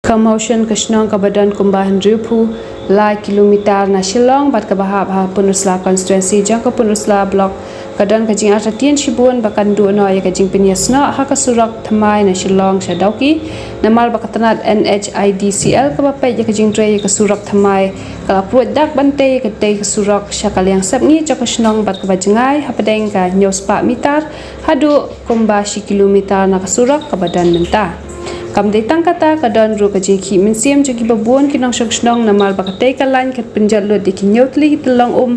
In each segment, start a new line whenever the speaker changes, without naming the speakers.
Kamotion Kashnong Kabadan Kumbahan Ripu Lai kilometer na Shillong bat kabahab ha Punusla constituency jangka Punusla block kadan kajing artatian Shibun bakan du no ya kajing pinyasna ha kasurak thamai na Shillong Shadauki namal bakatanat NHIDCL kabapai ya kajing tre ya kasurak thamai kala pruat dak bante ya katei kasurak syakaliang sabngi jakashnong bat kabajengai ha padeng ka nyospa mitar hadu kumbashi kilometer na kasurak kabadan mentah kam datang kata kadan ru kaji ki minsiam jogi babuan kinang shokshnong namal bakatei kalan kat penjallo di kinyotli telong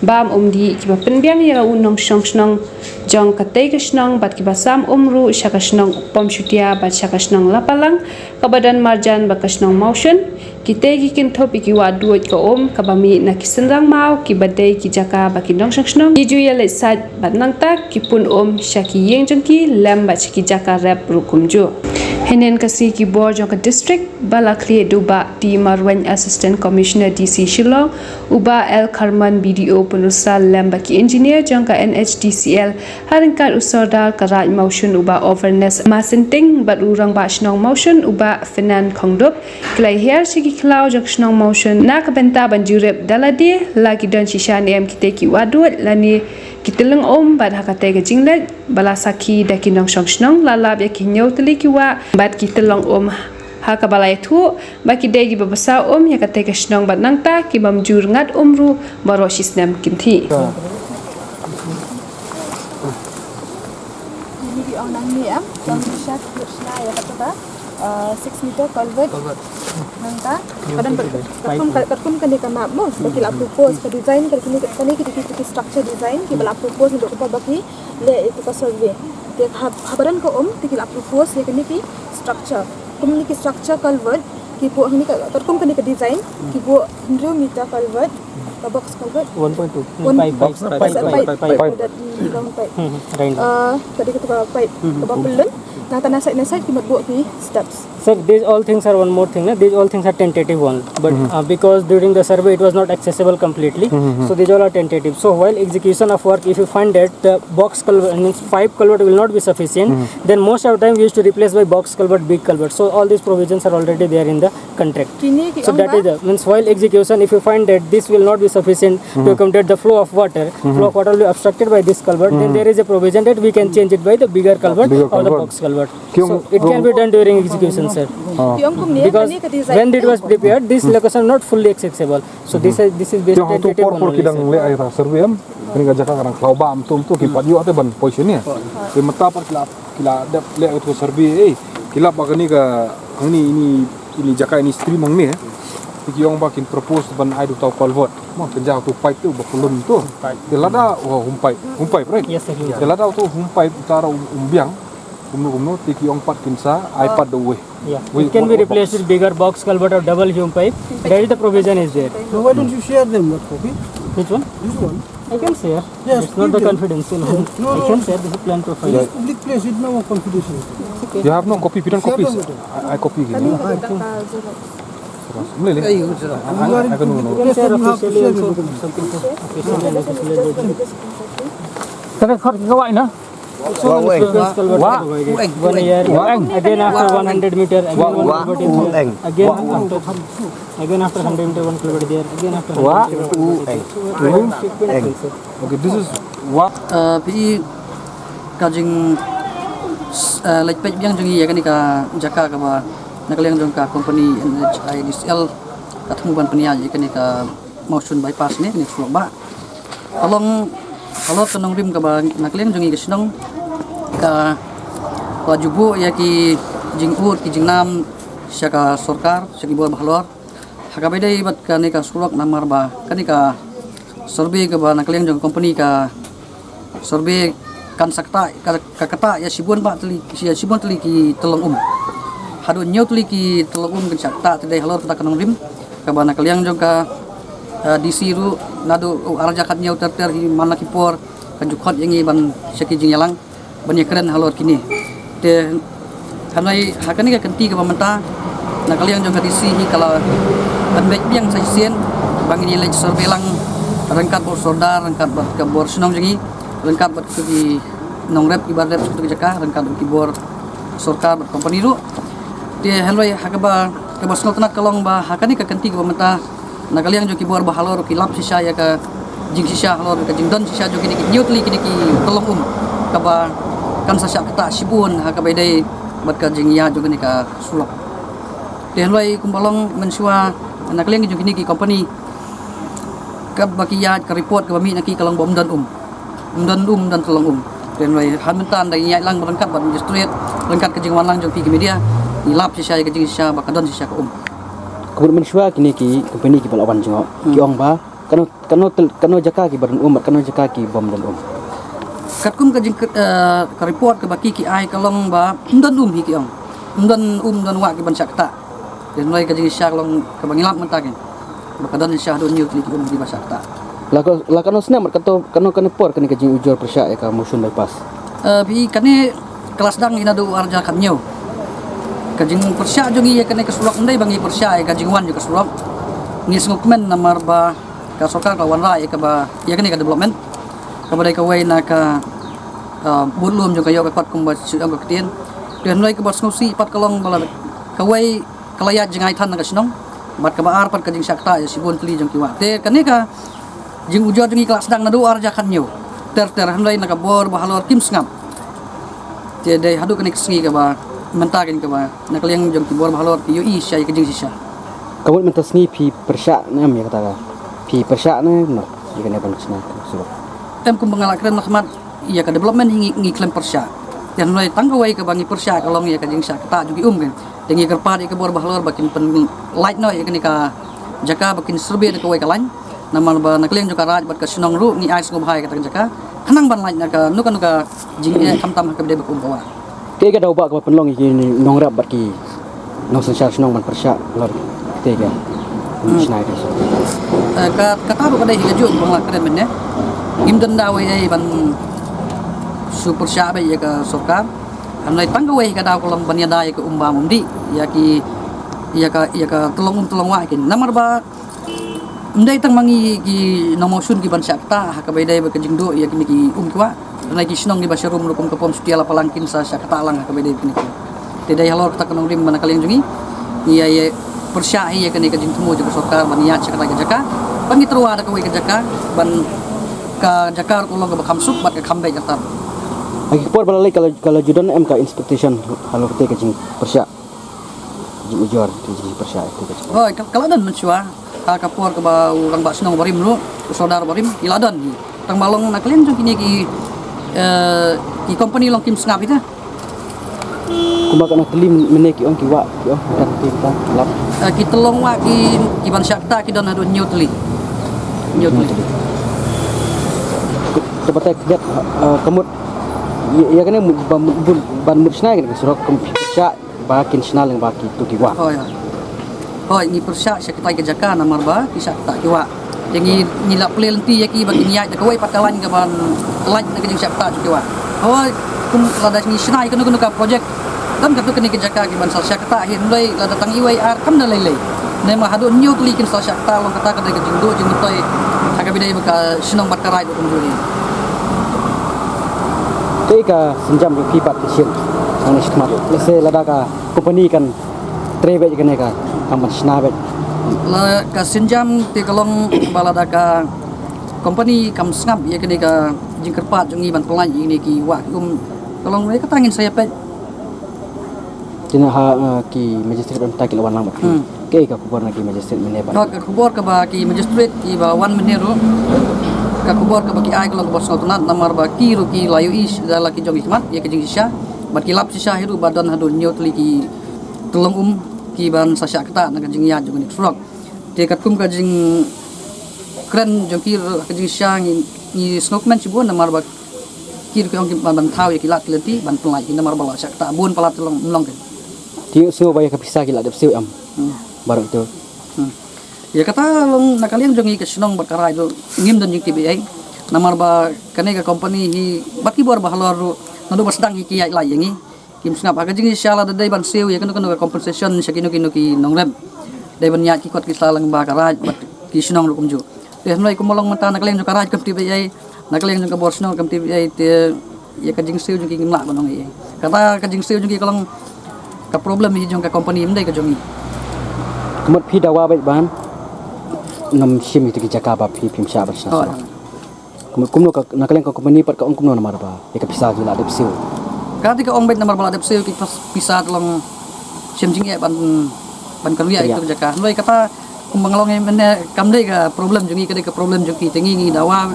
bam di ki penbiang ya unong shokshnong jong katei kashnong bat ki basam ru syakashnong pom syutia bat syakashnong lapalang kabadan marjan bakashnong motion kitei ki kintop ki waduot ko kabami na kisenrang mau ki badai ki jaka bakinong shokshnong ki juya le sat bat nangta ki pun syaki yeng jongki lam bat ki jaka rap rukumjo Henen kasi ki board jong district bala clear duba di Marwan Assistant Commissioner DC Shillong uba El Karman BDO Penusa lamba ki engineer jong ka NHDCL haringkat usordal karaj motion uba overness masenting bat urang ba shnong motion uba finan kongdop klai her sigi klau jong shnong motion na ka benta banjurep daladi lagi don shishan em kite ki wadut lani kiteleng bat hakate ga jinglet bala saki da kinong shongshnong lalab ya kinyo teli kiwa bat kiteleng ha kabalai thu baki degi babasa ya kate ga shnong bat nangta ki bamjur ngat ru baro shisnam kinthi
ini di orang ni yang bisa bersna ya kata 6 meter culvert nangka kadang perkum kan dia map mo bagi la propose ke design ke kini kita structure design ki bala propose untuk apa bagi le itu ka survey dia habaran ko ti la propose ya kini ki structure community structure culvert ki bu ni perkum kan ke design ki bu 100 meter culvert box culvert
1.2 pipe
tadi kita pipe ke bapelun nah tanah side ki matbuat ki steps.
Sir, these all things are one more thing. These all things are tentative one, but because during the survey it was not accessible completely, so these all are tentative. So while execution of work, if you find that the box culvert means pipe culvert will not be sufficient, then most of the time we used to replace by box culvert, big culvert. So all these provisions are already there in the contract. So that is the means while execution, if you find that this will not be sufficient to accommodate the flow of water, will be obstructed by this culvert, then there is a provision that we can change it by the bigger culvert or the box culvert. So it can be done during execution, sir. Because when it was prepared, this location not fully accessible. So this is based on tentative
one. Kidang le aira survey ini gajaka karang klauba amtum tu kipat yu ate ban positionnya. Ke mata par kila ada le itu survey kila bagani ka ini jaka ini stream mang ni ki yong bakin propose ban ai du tau culvert mo kerja tu pipe tu bakulun tu kelada hum pipe right
yes sir
kelada tu hum pipe utara umbiang umno tiki yong pat kinsa ipad the way
yeah it can be replaced with bigger box culvert or double hume pipe. That is the provision is there.
So why don't you share them with copy?
Which one?
This one.
I can share.
Yes,
it's not the confidential one.
No,
I can share this plan profile.
This public place with no confidential.
Okay.
You have no copy, you don't copy. I copy gini. Boleh le? I can know.
You can share officially also. Officially and officially.
Kada khar gawai na.
So reference culvert provided 1 year again after 100 meter again one culvert is there again after 100 meter one culvert there again after 100 meter.
Okay, this is what
pi kajing like page yang jongi ya kan ka jaka ka ba nakaliang jong ka company NHIDCL katemu ban penia ya kan ka motion bypass ni flow ba kalau tenong rim ka ba nakaliang jongi kesnong ka wajubu ya ki jingur ki jingnam syaka sarkar syaki buat bahlor hakabedai bat ka ni ka surak namar ba kan ka survey ka ba nakaliang jong company ka survey kan sakta ka kata ya sibun ba teli sibun teli ki telong hadu nyau teli ki telong kan sakta tedai halor ta kanong rim ka ba nakaliang jong ka DC ru nadu arjakat nyau ter mana kipor kanjukot yang ban syaki jingyalang banyak keren halor kini te kanai hakani ka kenti ka pamenta nakaliang jong ka DC hi kala banbek biang saisien bangini lej survey lang rangkat bor sordar rangkat bat ka bor senong jengi rangkat bat ki nongrep ibar rep sutu jaka rangkat ki bor sarkar bat company ru te heloi hakaba ke bos tenat kalong ba hakani ka kanti ko mata nakaliang jo ki bor ba halor ki lap sisa ya ka jing sisa halor ka jing don sisa jo kini ki nyutli kini ki tolong ka ba kan sa kata sibun ha ka bedai bat ka jing ya jo kini ka sulok den loi kumbalong mensua nakaliang jo kini ki company ka bakiyat ka report ka bami naki kalong bom dan dan tolong dan loi han mentan dai nyai lang berangkat bat magistrate berangkat ke jing wan lang jo pi ke media ilap sisa ke jing sisa bakadon sisa ka
kemudian mensua kini ki company ki balawan jengok ki ong ba kano jaka ki badan kano jaka ki bom dan
katkum ka jing ka report ke baki ki ai kalong ba dan hi ki ong dan wa ki ban sakta dan loi ka jing sisa kalong ka bangilap mentakin bakadon sisa do nyut li ki di basakta
la kano sna mat kano por kini ka jing ujor persya ka musun bypass
bi kane kelas dang ina do arja kamnyo kajing persya jongi ya kane kesulok ndai bangi persya ya kajing wan juga kesulok ni sengukmen namar ba ka sokar ka wan rai ka ba ya kane ka development ka badai ka wai na ka bulum juga yo ka kot kum ba su ang ka tien dan lai ka bos ngusi pat kalong bala ka wai kalayat jingai than na ka sinong bat ka ba ar pat kajing sakta ya sibon tli jong kiwa te kane ka jing ujo jongi kelas dang na do arja kanyo ter handai na ka bor ba halor kim sngap te dai hadu kane kesengi ka ba mentakin ke ba nakaliang jong kibor bahalor ki yo isya ke jing sisa
kamu mentas ni pi persya nam ya kata pi persya na no jika ne ban sna so
tem kum bangalakren rahmat iya ka development ngi klaim persya dan mulai tanggawai ke bangi persya kalong ya ke jing sisa kata jugi kan dengi kerpad ke bor bahalor bakin pen light no ya ke ka jaka bakin serbe de kawai kalan namal ba nakaliang jong karaj bat ka sinong ru ngi ais ngobhai kata jaka kanang ban light na ka nuka jing tam ka bede bakum bawa
ke ga daw ba ka penlong ki nong rap bat ki nong sensar nong man persya lor te ga snai ka
kata ba kadai ga jug bangla keren men ne imdan dawe ai ban super sya ba ya ka sokar amlai tanggawe ka daw kolong ban ya dai ka umba mundi ya ka tolong wa kin namar ba ndai tang mangi ki nomosun ki ban sakta ha ka bedai ba ka jingdo ya ki kwa lagi sinong di basyarum rukum kapom sutiala palangkin sa sakata lang ka bedai kini tidak halor kata kanong rim mana kalian jungi iya persya iya kani ka jingtemu juga sokar ban ya sakata ka jaka ban gitruwa da ka wai ka jaka ban ka jaka ko long ka kamsup bat ka kambe jata
agi por balalai kalau judan MK inspection halor te ka jing persya jing ujor jing persya te ka
oh kalau dan mensua ka kapor ka ba urang ba sinong barim lu saudara barim iladan tang balong nakalian jung kini ki company long kim snap itu
kumbaga na telim meneki on ki wa ki on dan kita lap
ki telong wa ki ban sakta ki don adu nyutli
cepat lihat kemut ya kan ban musna kan surok kompisya bakin snal yang baki tu ki wa
oh ni persya sakta ki jaka namar ba ki sakta ki wa yang nilap lenti ya ki bagi niat ka wai pakalan ka ban laj na kajing sakta ki wa oh kum lada ni snai kanu ka project dan ka tu kini ki jaka ki ban sal sakta hin loi lada tang iwai ar kam na lei ne ma hadu nyut li kin sal sakta long kata ka de jing do jing toi aga bidai ba sinong bat karai do kumjuri
ka senjam ki pipat sin ang ismat lese lada ka company kan trebe kan ka kampan snabe
la ka sinjam ti kalong balada ka company kam snap ya kini ka jingkerpat jungi ban pelan ini ki wa kalong mereka tangin saya pe
tina ha ki magistrate ban takil wan lang ba ke ka kubor na ki magistrate mene ba
ka kubor ka ba ki magistrate ki ba wan menero ka kubor ka ba ki ai kalong bos ngat namar ba ki ru ki layu is dala ki jongi hikmat ya ki jing sisa ba ki lap sisa hiru badan hadu nyotli ki tulong ki ban sasya kata na kajing ya juga ni surok te katkum kajing kren jongkir kajing syang ni snokman cibon na marba kir ko ong ban thau ya kilat lenti ban pelai ni marba la sakta bun palat long long ke
ti so baya kapisa kilat dep siu am baru itu
ya kata long nakaliang jongi ke snong bakara itu ngim dan jing TBI na marba kane ka company hi baki bor bahalor nado basdang hi ki lai yangi kim snap aga jing inshallah da dai ban seu ya kanu compensation sakino kino ki nongrem dai ban nyat ki kot ki salang ba karaj bat ki sinong lu kumju te hamlai ko molong mata nakaleng jo karaj kam TBI nakaleng jo ka bor sinong kam TBI te ya ka jing seu jo ki ngla banong ye kata ka jing seu jo ki kalong ka problem hi jong ka company mdai ka jongi
kemud pi dawa baik ban nom sim itu ki jaka ba pi pim sha ba sa
Oh.
kemud kumno ka nakaleng ka company pat ka ong kumno namar ba ya ka pisa gila de psiu
Kati ka ong bet nomor bala depsil ki pas pisah tolong sim jing ban kerja itu jaka. Noi kata kumbanglong mene kamdai ka problem jungi kade ka problem jungi tengi ngi dawa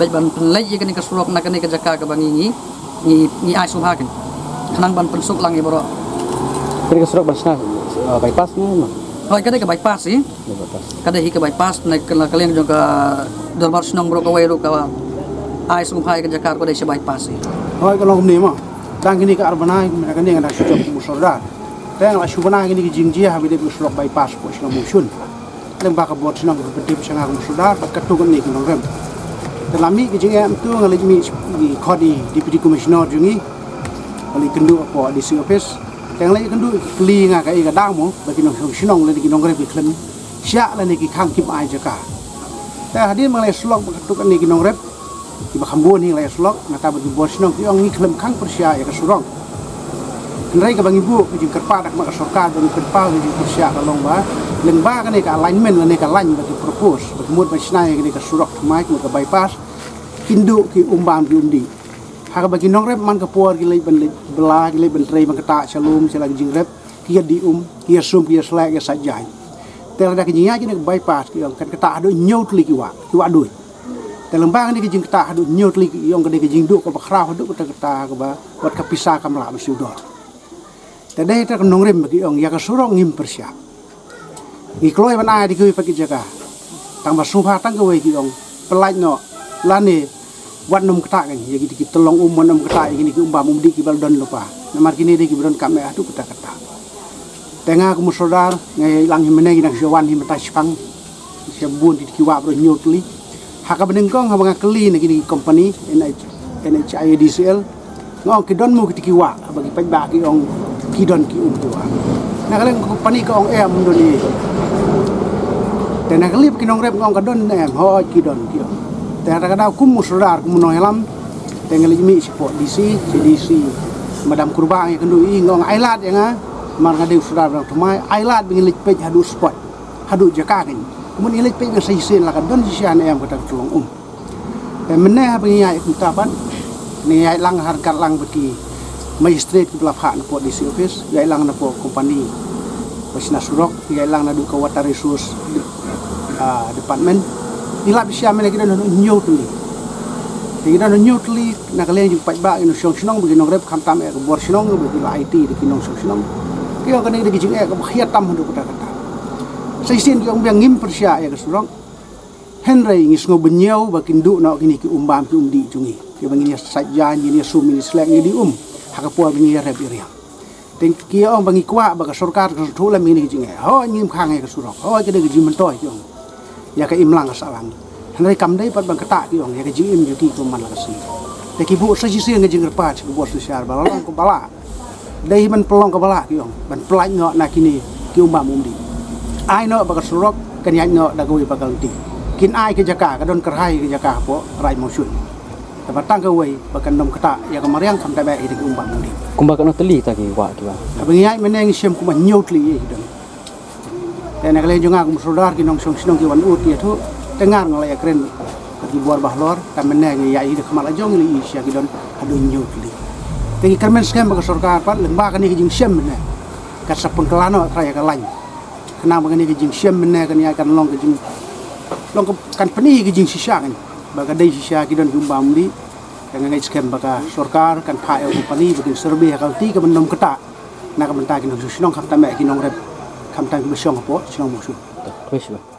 bet ban penlai ye kane ka surok na kane ka jaka ka bangi ni ai subhakin. Kanang ban pensuk lang boro.
kini ka surak ban sna bypass ni no
Hoi kade ka bypass eh.
bypass
Kade hi ka bypass na kalian jong ka dorbar sunong bro ka wayro ka ai subhai ka jaka ko dai se bypass eh.
Hoi kalau kami mah, dan kini ke arbana, mereka ni yang nak cuci musolda. Dan lah subana kini ke jingji, habis dia musolok bypass pun senang musun. Dan bakal buat senang berhenti bersama musolda, ketuk ni kini orang. Terlami ke jingji itu ngalih mi kodi deputy commissioner jungi, ngalih kendu apa di Singapore. Yang lagi kendu kelinga kai ke damu, bagi nong senang lagi kini orang berkelan. Siap lagi kini kang kim aja kah. Dan hadir mengalih sulok ketuk ni kini orang. Iba kambuan ni lai slok nata bagi bos nong ki ong ni klem kang persia ya ka surong nrai ka bang ibu ki kerpa dak mak sarkar bagi kerpa bagi persia ka long ba leng ba ka ni ka alignment la ni ka lain bagi propose bagi mud ba snai ni ka surok mai ka bypass kindu ki umbam ki undi ha ka bagi nong rep man ka por ki lai ban bela ki lai ban trei ban ka ta shalom sila jing rep ki di ki sum ki slak ki sajai tel dak ki nya ki ni bypass ki ong kan ka ta do nyot li ki wa doiแต่ลำบากนี่ก็จิงตาดูเนื้อลิยองก็ได้ก็จิงดูก็บักคราวดูก็ตะกตาก็บ่วัดกับพิซาคำลาบสิวดอแต่ได้ถ้าก็นองเรมก็ยองอยากก็สุรองงิมประชาอีกลอยมันอายที่คือไปกิจการตั้งมาสุภาตั้งก็ไว้ก็ยองปลายเนาะล้านนี่วัดนมกตากันอย่างที่ตะลองมันนมกตาอย่างนี้คือบ่มุมดีกี่บลดอนลปาน้ำมันกินนี่กี่บลดอนกะแม่ดูก็ตะกตาแต่งาก็มุสดาไงหลังหิมแน่กินชวันหิมตาชิฟังเสียบุญที่คิดว่าบ่เนื้อลิhak benengkong ha banga keli na gini company NHIADCL ngong kidon mo kitikiwa bagi pagba ki ong kidon ki umtua na kaleng company ka ong mundoni dan kali kinong rep ngong kadon ho kidon ki dan kada kum musradar kum no helam tengali mi support DC madam kurba yang kendu ngong ailat yang mar ngade usradar tumai ailat bingin lik pej hadu spot hadu jakakin kemudian ilik pengen sisen lah kan don sisian ayam kita tolong dan mana pengiai kutapan ni ai lang harkat lang bagi magistrate ke belakang nak buat di office ai lang nak buat company pasina surok ai lang nak ke water resource department ilap sia mana kita nak nyotli kita nak nyotli nak kalian juga ba ino song bagi nong rep kamtam ke bor song bagi IT di kinong song kio kan ini dijing ke khiat tam hendak kata Saisin yang biang ngim persia ya kesurong Henry ngis ngobenyau bakin du nak kini ki umbam ki umdi jungi ki bangini saja ni sumi selek ni di hakapo bini rep iriang ten ki ong bangi kwa baka sarkar ka thula mini jinge ho ngim khang ya kesurong ho ke de ji mentoi ki ong ya ka imlang asalang Henry kam dai pat bang kata ki ong ya ka ji im ju ki ko man la kasi te ki bu saisin nge jing pa ki bos sosial balong ko bala dai man pelong ko bala ki ong ban plaj no na kini ki umbam umdi ai no bakal surok kan yang no dagui bakal ti kin ai ke jaka ka don kerhai ke jaka po rai mosun dapat tang ke wei bakal nom kata ya kamariang kam tabe idi umbang ni
kumba kana teli ta ki wa ki ba
abang ai meneng siam kuma nyot li don dan kalian juga kum saudar ki nong song sinong ki wan ut ya tu dengar ngalai keren ki buar bahlor tam meneng ya idi kamal ajong li sia ki don adu nyot li tengi kermen skam bakal sarkar pat lemba kan ki jing siam meneng kat sapun kelano traya kalany kenang begini ke jing siam meneh kan ya kan long ke jing long kan peni ke jing sisa kan baga dai sisa ki don umbam di kan ngai scam baga sarkar kan pha company begin survey kal ti ke benom keta nak bentar ki nong sinong kham ta me ki nong rep kham ta ki besong apo sinong musu
terus ba